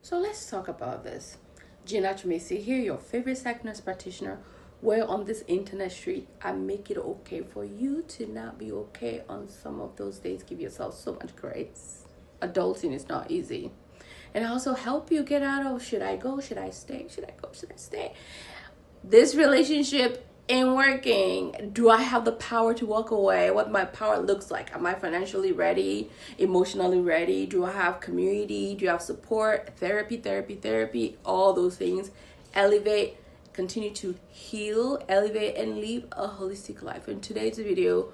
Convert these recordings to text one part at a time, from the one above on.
So let's talk about this. Gina Chumisi here, your favorite psych nurse practitioner, where on this internet street I make it okay for you to not be okay on some of those days. Give yourself so much grace. Adulting is not easy. And I also help you get out of, should I go, should I stay, should I go, should I stay? This relationship ain't working. Do I have the power to walk away? What my power looks like? Am I financially ready? Emotionally ready? Do I have community? Do you have support? Therapy, all those things. Elevate, continue to heal, elevate, and live a holistic life. In today's video,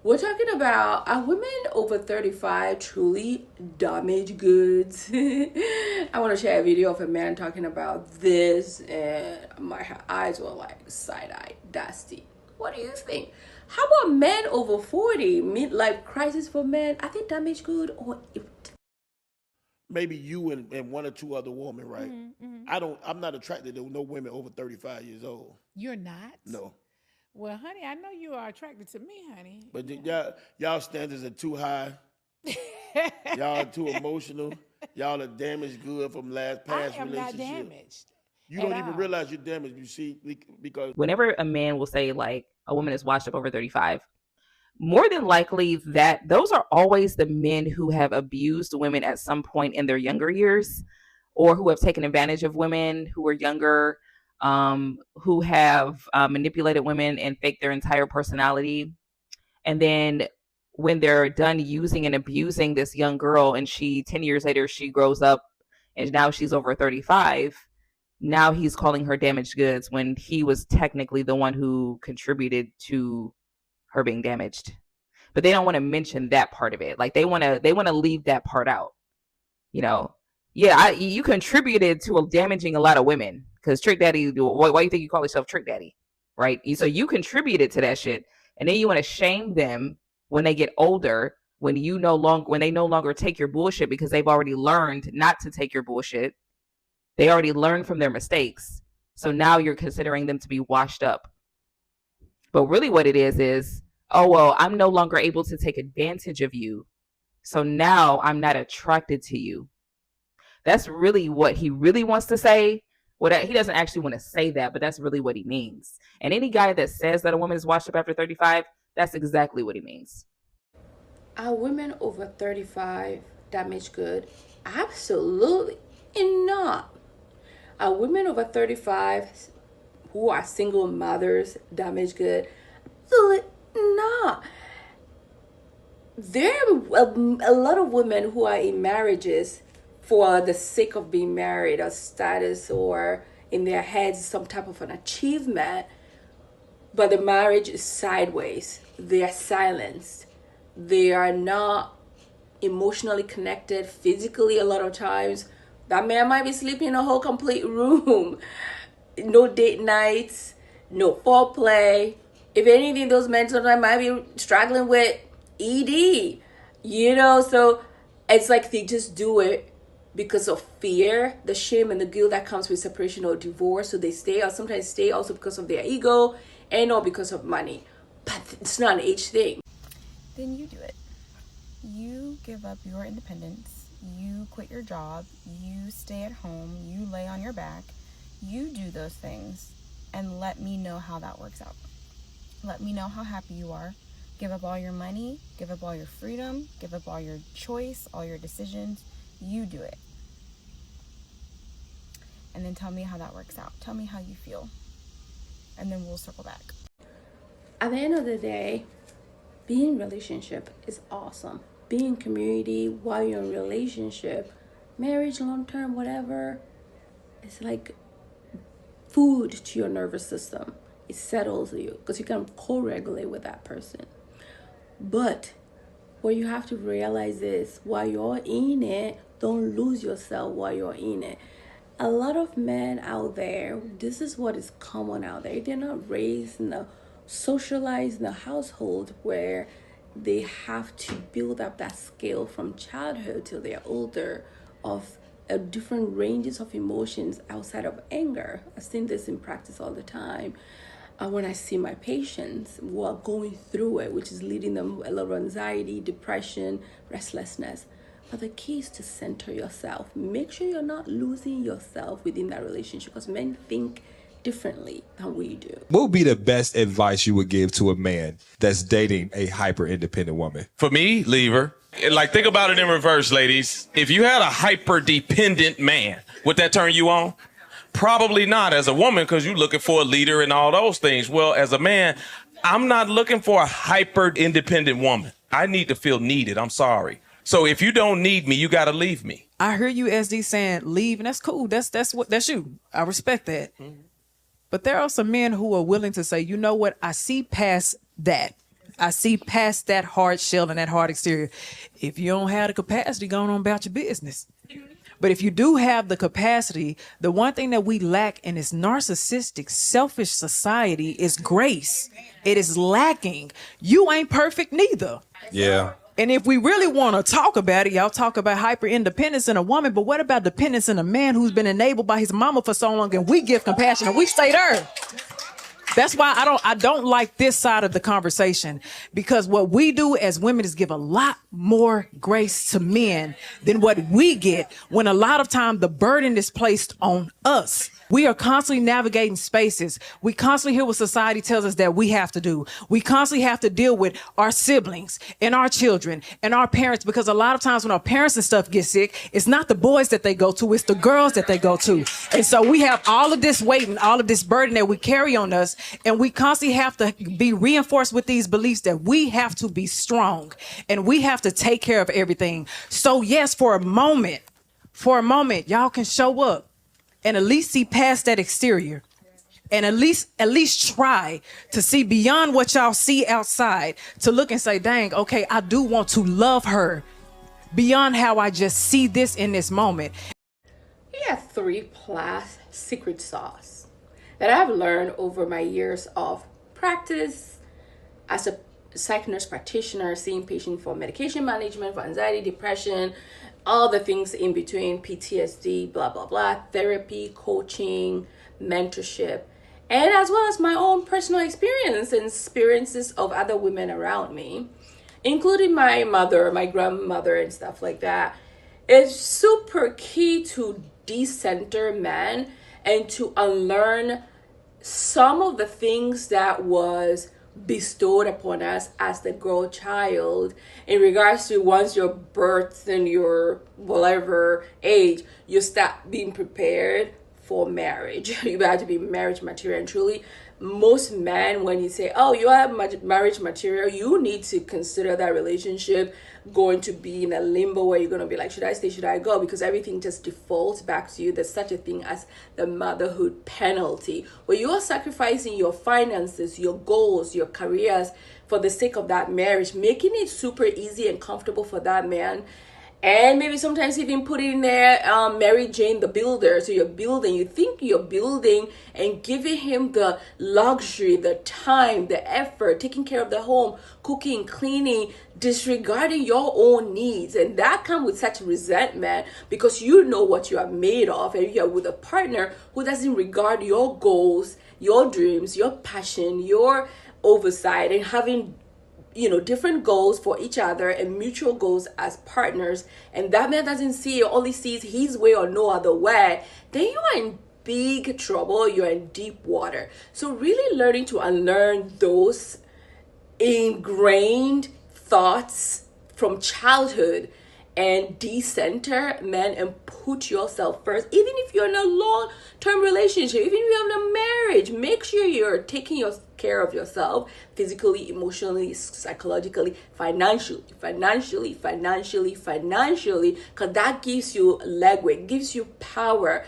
we're talking about, are women over 35 truly damaged goods? I want to share a video of a man talking about this, and my eyes were like side-eye, dusty. What do you think? How about men over 40? Midlife crisis for men? Are they damaged good or Maybe you and one or two other women, right? I'm not attracted to no women over 35 years old. You're not? No. Well, honey, I know you are attracted to me, honey. But y'all standards are too high. Y'all are too emotional. Y'all are damaged good from past I am not relationship. damaged. You don't even realize you're damaged. You see, because whenever a man will say like a woman is washed up over 35, more than likely that those are always the men who have abused women at some point in their younger years, or who have taken advantage of women who are younger, who have manipulated women and faked their entire personality. And then when they're done using and abusing this young girl, and 10 years later, she grows up and now she's over 35, now he's calling her damaged goods when he was technically the one who contributed to her being damaged. But they don't want to mention that part of it. Like they want to leave that part out. You contributed to damaging a lot of women, because Trick Daddy, why do you think you call yourself Trick Daddy? Right? So you contributed to that shit. And then you want to shame them when they get older, when they no longer take your bullshit, because they've already learned not to take your bullshit. They already learned from their mistakes. So now you're considering them to be washed up. But really what it is, oh, well, I'm no longer able to take advantage of you. So now I'm not attracted to you. That's really what he really wants to say. He doesn't actually want to say that, but that's really what he means. And any guy that says that a woman is washed up after 35, that's exactly what he means. Are women over 35 damaged good? Absolutely not. Are women over 35 who are single mothers damaged good? Absolutely not. There are a lot of women who are in marriages for the sake of being married, or status, or in their heads some type of an achievement, but the marriage is sideways. They are silenced. They are not emotionally connected physically. A lot of times that man might be sleeping in a whole complete room. No date nights, no foreplay. If anything, those men sometimes might be struggling with ED, so it's like they just do it because of fear, the shame and the guilt that comes with separation or divorce. So they stay, or sometimes stay also because of their ego and or because of money. But it's not an age thing. Then you do it. You give up your independence. You quit your job. You stay at home. You lay on your back. You do those things and let me know how that works out. Let me know how happy you are. Give up all your money. Give up all your freedom. Give up all your choice, all your decisions. You do it. And then tell me how that works out. Tell me how you feel. And then we'll circle back. At the end of the day, being in relationship is awesome. Being in community while you're in relationship, marriage, long-term, whatever, it's like food to your nervous system. It settles you because you can co-regulate with that person. But what you have to realize is, while you're in it, don't lose yourself while you're in it. A lot of men out there, this is what is common out there. They're not raised in a socialized in a household where they have to build up that skill from childhood till they're older of different ranges of emotions outside of anger. I've seen this in practice all the time. When I see my patients who are going through it, which is leading them a lot of anxiety, depression, restlessness. But the key is to center yourself. Make sure you're not losing yourself within that relationship, because men think differently than we do. What would be the best advice you would give to a man that's dating a hyper independent woman? For me, leave her. Like, think about it in reverse, ladies. If you had a hyper dependent man, would that turn you on? Probably not as a woman, because you're looking for a leader and all those things. Well, as a man, I'm not looking for a hyper independent woman. I need to feel needed. I'm sorry. So if you don't need me, you got to leave me. I hear you, SD, saying leave, and that's cool. That's you. I respect that. But there are some men who are willing to say, you know what? I see past that. I see past that hard shell and that hard exterior. If you don't have the capacity, go on about your business. But if you do have the capacity, the one thing that we lack in this narcissistic, selfish society is grace. It is lacking. You ain't perfect neither. Yeah. And if we really want to talk about it, y'all talk about hyper independence in a woman, but what about dependence in a man who's been enabled by his mama for so long, and we give compassion and we stay there? That's why I don't like this side of the conversation, because what we do as women is give a lot more grace to men than what we get, when a lot of time the burden is placed on us. We are constantly navigating spaces. We constantly hear what society tells us that we have to do. We constantly have to deal with our siblings and our children and our parents, because a lot of times when our parents and stuff get sick, it's not the boys that they go to, it's the girls that they go to. And so we have all of this weight and all of this burden that we carry on us, and we constantly have to be reinforced with these beliefs that we have to be strong and we have to take care of everything. So yes, for a moment, y'all can show up and at least see past that exterior, and at least try to see beyond what y'all see outside, to look and say, dang, okay, I do want to love her beyond how I just see this in this moment. We have 3 secret sauce that I've learned over my years of practice as a psych nurse practitioner, seeing patients for medication management, for anxiety, depression, all the things in between, PTSD, blah, blah, blah, therapy, coaching, mentorship, and as well as my own personal experience and experiences of other women around me, including my mother, my grandmother, and stuff like that. It's super key to decenter men and to unlearn some of the things that was bestowed upon us as the girl child, in regards to once you're birthed and your whatever age, you start being prepared for marriage. You have to be marriage material. And truly, most men, when you say, oh, you have marriage material, you need to consider that relationship going to be in a limbo where you're going to be like, should I stay, should I go? Because everything just defaults back to you. There's such a thing as the motherhood penalty, where you're sacrificing your finances, your goals, your careers for the sake of that marriage, making it super easy and comfortable for that man. And maybe sometimes even put in there Mary Jane the builder. So you think you're building and giving him the luxury, the time, the effort, taking care of the home, cooking, cleaning, disregarding your own needs. And that comes with such resentment, because you know what you are made of, and you're with a partner who doesn't regard your goals, your dreams, your passion, your oversight, and having different goals for each other and mutual goals as partners, and that man doesn't see it, only sees his way or no other way, then you are in big trouble. You're in deep water. So really learning to unlearn those ingrained thoughts from childhood and decenter men and put yourself first. Even if you're in a long-term relationship, even if you're in a marriage, make sure you're taking care of yourself physically, emotionally, psychologically, financially, because that gives you legwork, gives you power.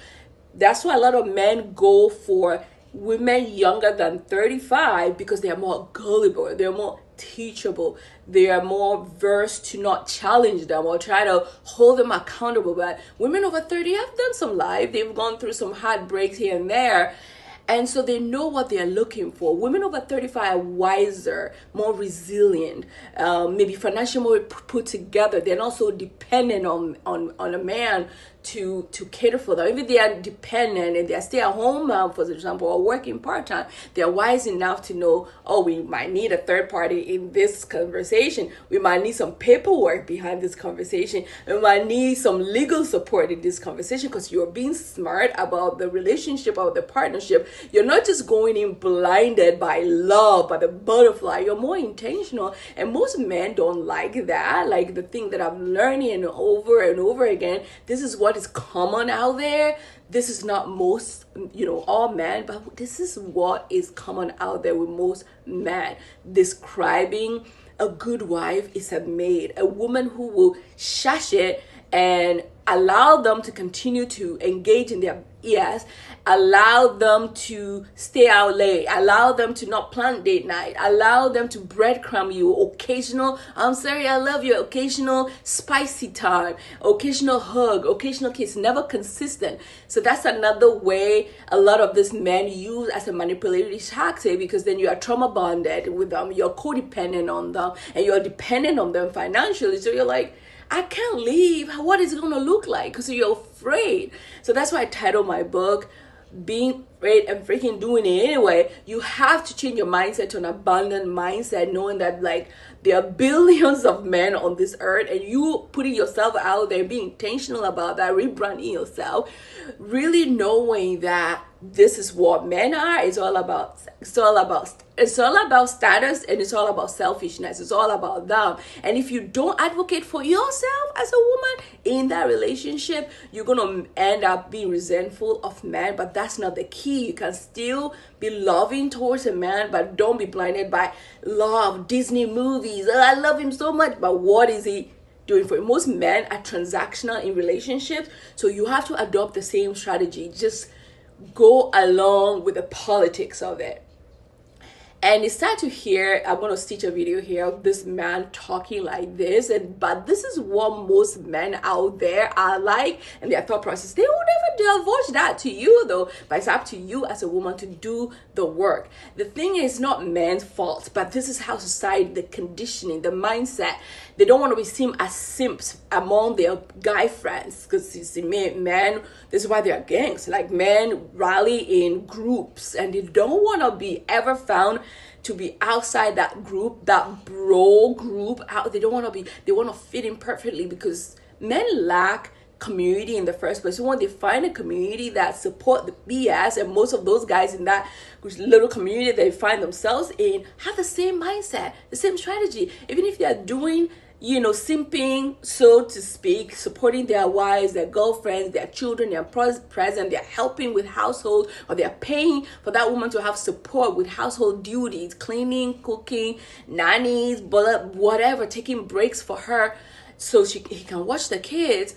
That's why a lot of men go for women younger than 35, because they are more gullible, they're more teachable, they are more versed to not challenge them or try to hold them accountable. But women over 30 have done some life, they've gone through some heartbreaks here and there, and so they know what they're looking for. Women over 35 are wiser, more resilient, maybe financially more put together. They're not so dependent on a man to cater for them. Even they are dependent and they are stay at home mom, for example, or working part-time, they're wise enough to know, oh, we might need a third party in this conversation. We might need some paperwork behind this conversation. We might need some legal support in this conversation, because you're being smart about the relationship or the partnership. You're not just going in blinded by love, by the butterfly. You're more intentional. And most men don't like that. Like the thing that I'm learning over and over again, this is what is common out there. This is not most, all men, but this is what is common out there with most men. Describing a good wife is a maid, a woman who will shush it and allow them to continue to engage in their BS, allow them to stay out late, allow them to not plan date night, allow them to breadcrumb you, occasional, I'm sorry, I love you, occasional spicy time, occasional hug, occasional kiss, never consistent. So that's another way a lot of these men use as a manipulative tactic, because then you are trauma bonded with them, you're codependent on them, and you're dependent on them financially. So you're like, I can't leave. What is it going to look like? Because you're afraid. So that's why I titled my book, Being Afraid and Freaking Doing It Anyway. You have to change your mindset to an abundant mindset, knowing that like there are billions of men on this earth, and you putting yourself out there, being intentional about that, rebranding yourself, really knowing that this is what men are. It's all about status, and it's all about selfishness. It's all about them. And if you don't advocate for yourself as a woman in that relationship, you're gonna end up being resentful of men. But that's not the key. You can still be loving towards a man, but don't be blinded by love, Disney movies. Oh, I love him so much, but what is he doing for you? Most men are transactional in relationships, so you have to adopt the same strategy. Just go along with the politics of it. And it's sad to hear, I'm going to stitch a video here of this man talking like this, but this is what most men out there are like, and their thought process. They will never divulge that to you though, but it's up to you as a woman to do the work. The thing is not men's fault, but this is how society, the conditioning, the mindset, they don't want to be seen as simps among their guy friends, because you see, men, this is why they are gangs. Like, men rally in groups, and they don't want to be ever found to be outside that group, that bro group. They don't want to be, they want to fit in perfectly, because men lack community in the first place. So when they find a community that support the BS, and most of those guys in that little community they find themselves in have the same mindset, the same strategy, even if they are doing simping, so to speak, supporting their wives, their girlfriends, their children, their present, they're helping with household, or they're paying for that woman to have support with household duties, cleaning, cooking, nannies, whatever, taking breaks for her so he can watch the kids.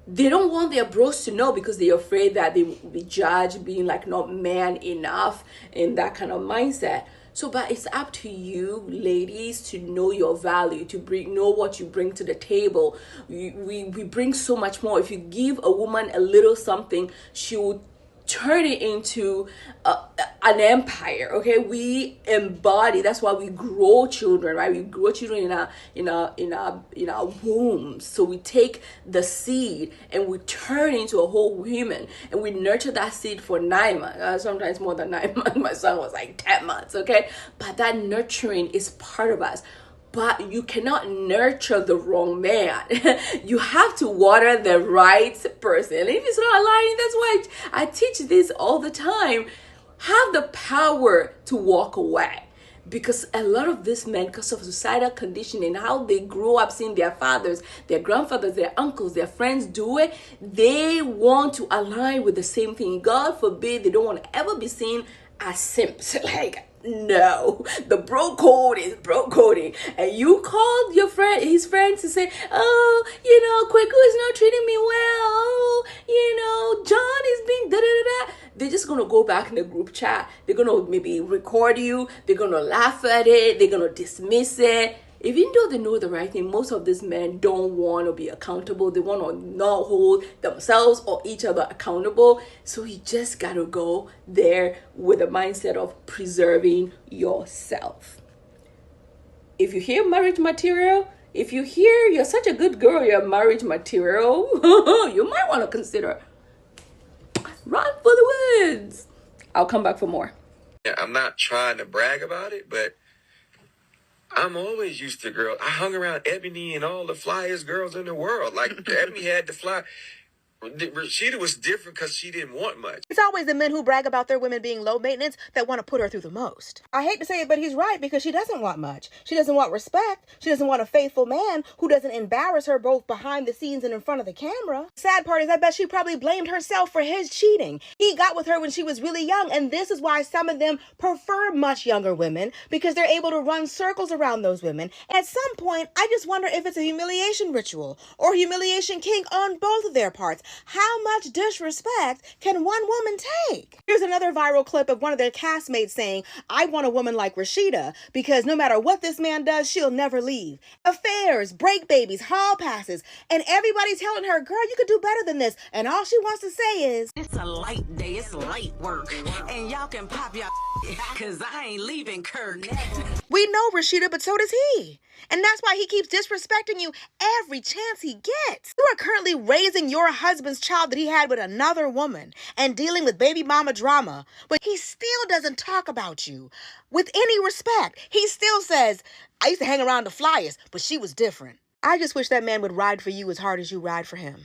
They don't want their bros to know, because they're afraid that they will be judged being like not man enough, in that kind of mindset. So, but it's up to you, ladies, to know your value, to know what you bring to the table. We bring so much more. If you give a woman a little something, she will turn it into an empire. Okay, we embody. That's why we grow children, right? We grow children in our wombs. So we take the seed and we turn into a whole human, and we nurture that seed for 9 months, sometimes more than 9 months. My son was like 10 months. Okay, but that nurturing is part of us. But you cannot nurture the wrong man. You have to water the right person. And if it's not aligning, that's why I teach this all the time. Have the power to walk away. Because a lot of these men, because of societal conditioning, how they grow up seeing their fathers, their grandfathers, their uncles, their friends do it, they want to align with the same thing. God forbid, they don't want to ever be seen as simps. Like, no, the bro code is bro coding. And you called his friend to say, oh, Kweku is not treating me well. Oh, John is being da-da-da-da. They're just going to go back in the group chat. They're going to maybe record you. They're going to laugh at it. They're going to dismiss it. Even though they know the right thing, most of these men don't want to be accountable. They want to not hold themselves or each other accountable. So you just got to go there with a mindset of preserving yourself. If you hear marriage material, If you hear you're such a good girl, you're marriage material, you might want to consider run for the woods. I'll come back for more. Yeah, I'm not trying to brag about it, but I'm always used to girls. I hung around Ebony and all the flyest girls in the world. Like, Ebony had to fly. Rashida was different because she didn't want much. It's always the men who brag about their women being low maintenance that want to put her through the most. I hate to say it, but he's right, because she doesn't want much. She doesn't want respect. She doesn't want a faithful man who doesn't embarrass her both behind the scenes and in front of the camera. Sad part is, I bet she probably blamed herself for his cheating. He got with her when she was really young, and this is why some of them prefer much younger women, because they're able to run circles around those women. At some point, I just wonder if it's a humiliation ritual or humiliation kink on both of their parts. How much disrespect can one woman take? Here's another viral clip of one of their castmates saying, I want a woman like Rashida because no matter what this man does, she'll never leave. Affairs, break babies, hall passes, and everybody telling her, girl, you could do better than this. And all she wants to say is, it's a light day, it's light work, and y'all can pop y'all because I ain't leaving Kirk. We know Rashida, but so does he. And that's why he keeps disrespecting you every chance he gets. You are currently raising your husband's child that he had with another woman and dealing with baby mama drama, but he still doesn't talk about you with any respect. He still says, I used to hang around the flyers, but she was different. I just wish that man would ride for you as hard as you ride for him.